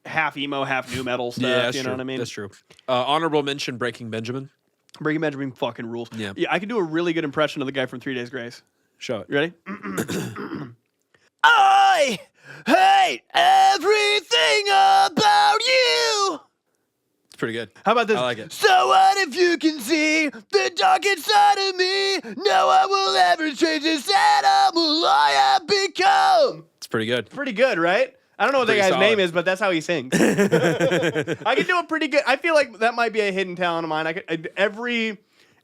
half emo, half new metal stuff. Yeah, you know what I mean? That's true. Honorable mention, Breaking Benjamin. Breaking Benjamin fucking rules. Yeah. I can do a really good impression of the guy from 3 Days Grace. Show it. You ready? I hate everything about you. It's pretty good. How about this? I like it. So what if you can see the dark inside of me? No one will ever change this animal I have become. It's pretty good. Pretty good, right? I don't know what that Pretty guy's name solid. is, but that's how he sings. I can do a pretty good. I feel like that might be a hidden talent of mine.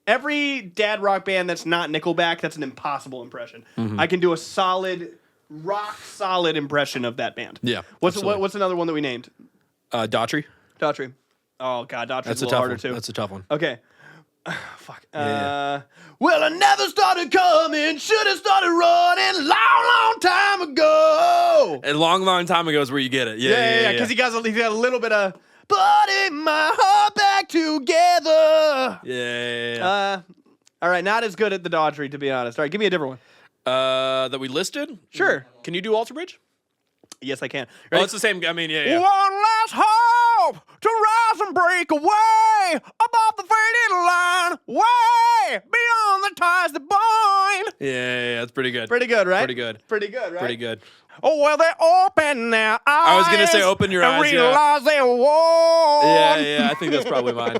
Every dad rock band that's not Nickelback, that's an impossible impression. I can do a solid, rock solid impression of that band. Yeah, What's absolutely. another one that we named? Daughtry. Daughtry. Oh God, Daughtry's That's a a little tough harder one. too. That's a tough one. Okay. Fuck. Yeah. Well, I never started coming. Should have started running long time ago. A long time ago is where you get it. Yeah. Because he's got a little bit of putting my heart back together. Yeah. All right, not as good at the Daughtry, to be honest. All right, give me a different one. That we listed? Sure. Can you do Alter Bridge? Yes, I can. Oh, Ready? it's the same. I mean, yeah. One last hope to rise and break away above the faded line, way beyond the ties that bind. Yeah, that's pretty good. Pretty good, right? Pretty good. Pretty good, right? Pretty good. Oh, well, they open their eyes. I was gonna say open your and eyes, yeah. realize they won. Yeah, I think that's probably mine.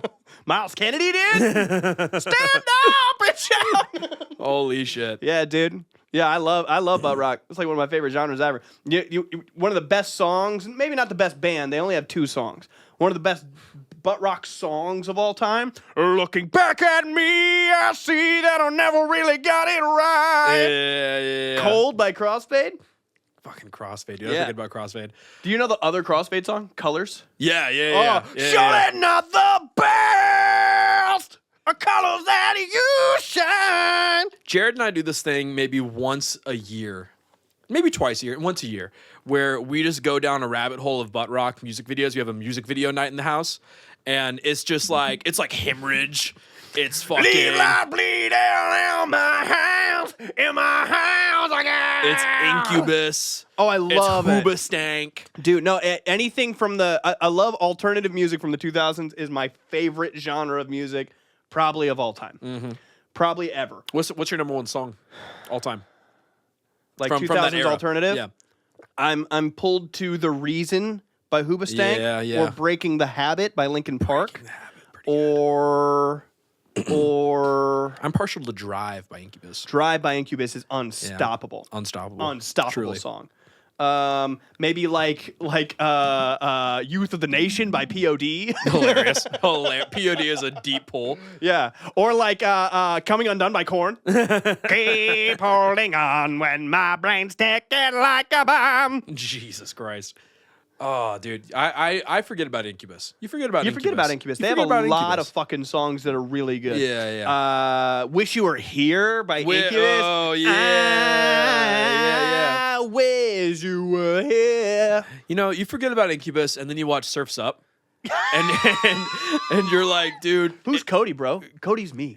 Miles Kennedy did? Stand up and shout. Holy shit. Yeah, dude. Yeah, I love butt rock. It's like one of my favorite genres ever. One of the best songs, maybe not the best band. They only have 2 songs. One of the best butt rock songs of all time. Looking back at me, I see that I never really got it right. Yeah. Cold by Crossfade. Fucking Crossfade, dude. I Yeah. forget about Crossfade. Do you know the other Crossfade song, Colors? Yeah. Surely not the best colors that you shine. Jared and I do this thing maybe once a year, maybe twice a year, once a year, where we just go down a rabbit hole of butt rock music videos. We have a music video night in the house, and it's just like, it's like hemorrhage. It's fucking... Bleed like bleed down in my house, It's Incubus. Oh, I love it's it. Hoobastank. Dude, no, anything from I love alternative music from the 2000s is my favorite genre of music, probably of all time. Mm-hmm. Probably ever. What's your number 1 song all time? Like From that 2000s era. alternative? Yeah. I'm pulled to The Reason by Hoobastank Yeah. or Breaking the Habit by Linkin Park Pretty or I'm partial to Drive by Incubus. Drive by Incubus is unstoppable. Unstoppable. Unstoppable Truly. song. Maybe like Youth of the Nation by POD. Hilarious. POD is a deep pull. Yeah. Or like Coming Undone by Korn. Keep holding on when my brain's ticking like a bomb. Jesus Christ. Oh, dude. I forget about Incubus. You forget about You Incubus. forget about Incubus. They have a lot of fucking songs that are really good. Yeah. Wish You Were Here by Incubus. Oh, yeah. I wish you were here. You know, you forget about Incubus, and then you watch Surf's Up, and you're like, dude, Who's Cody, bro? Cody's me.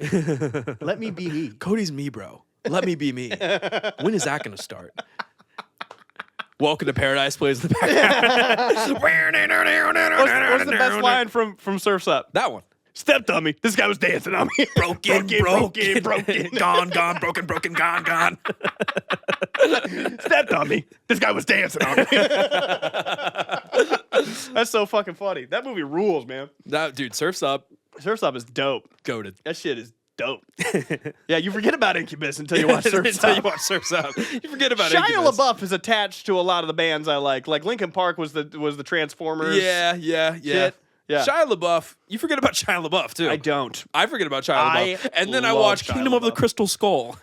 Let me be me. Cody's me, bro. Let me be me. When is that gonna start? Welcome to Paradise plays in the background. What's the best line from Surf's Up? That one. Step dummy. This guy was dancing on me. Broken. Gone, broken, gone. Step dummy. This guy was dancing on me. That's so fucking funny. That movie rules, man. That dude, Surf's Up. Surf's Up is dope. Goated. That shit is dope. Yeah, you forget about Incubus until you watch Surf's Until you Up. watch Surf's Up. You forget about Shia Incubus. LaBeouf is attached to a lot of the bands I like. Like Linkin Park was the Transformers. Yeah. Shit. Yeah. Shia LaBeouf. You forget about Shia LaBeouf too. I don't. I forget about Shia LaBeouf. And then I love watch Shia Kingdom of the LaBeouf. Crystal Skull.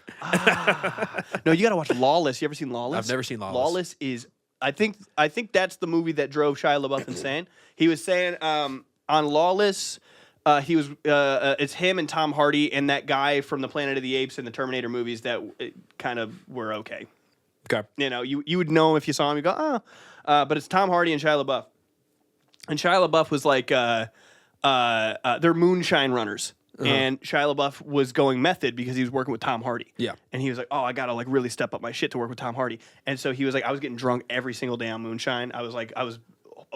No, you gotta watch Lawless. You ever seen Lawless? I've never seen Lawless. Lawless is I think that's the movie that drove Shia LaBeouf insane. He was saying on Lawless, he was it's him and Tom Hardy and that guy from the Planet of the Apes and the Terminator movies that kind of were okay. Okay. You know, you would know him if you saw him. You go, oh, but it's Tom Hardy and Shia LaBeouf. And Shia LaBeouf was like, they're moonshine runners. And Shia LaBeouf was going method because he was working with Tom Hardy. Yeah. And he was like, oh, I got to like really step up my shit to work with Tom Hardy. And so he was like, I was getting drunk every single day on moonshine. I was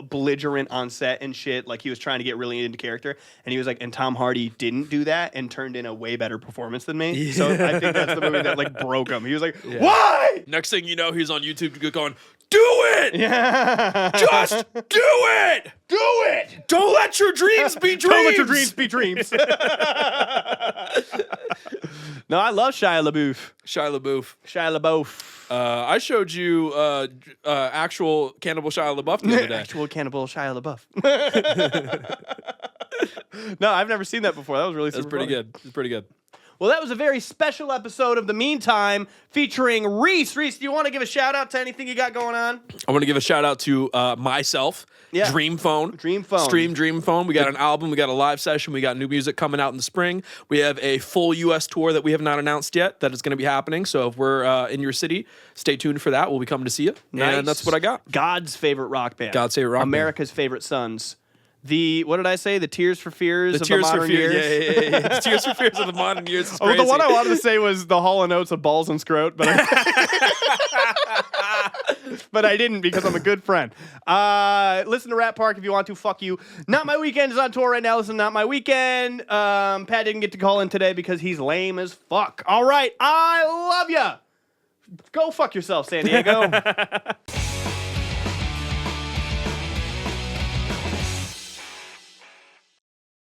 belligerent on set and shit. Like he was trying to get really into character. And he was like, and Tom Hardy didn't do that and turned in a way better performance than me. Yeah. So I think that's the movie that like broke him. He was like, why? Next thing you know, he's on YouTube going, do it! Yeah. Just do it! Do it. Don't let your dreams be dreams! Don't let your dreams be dreams. No, I love Shia LaBeouf. Shia LaBeouf. Shia LaBeouf. I showed you actual Cannibal Shia LaBeouf the other day. Actual cannibal Shia LaBeouf. No, I've never seen that before. That was really super That's pretty funny. good. It's pretty good. Well, that was a very special episode of The Meantime featuring Reese. Reese, do you want to give a shout out to anything you got going on? I want to give a shout out to myself, Yeah. Dream Phone. Dream Phone. Stream Dream Phone. We got an album. We got a live session. We got new music coming out in the spring. We have a full U.S. tour that we have not announced yet that is going to be happening. So if we're in your city, stay tuned for that. We'll be coming to see you. Nice. And that's what I got. God's favorite rock band. God's favorite rock band. America's favorite sons. What did I say? The Tears for Fears The of Tears the for modern Fears. years? Yeah. The Tears for Fears of the modern years. Is Oh, crazy. the one I wanted to say was the Hall & Oates of Balls and Scrote, but but I didn't because I'm a good friend. Listen to Rat Park if you want to. Fuck you. Not My Weekend is on tour right now. Listen to Not My Weekend. Pat didn't get to call in today because he's lame as fuck. All right. I love ya. Go fuck yourself, San Diego.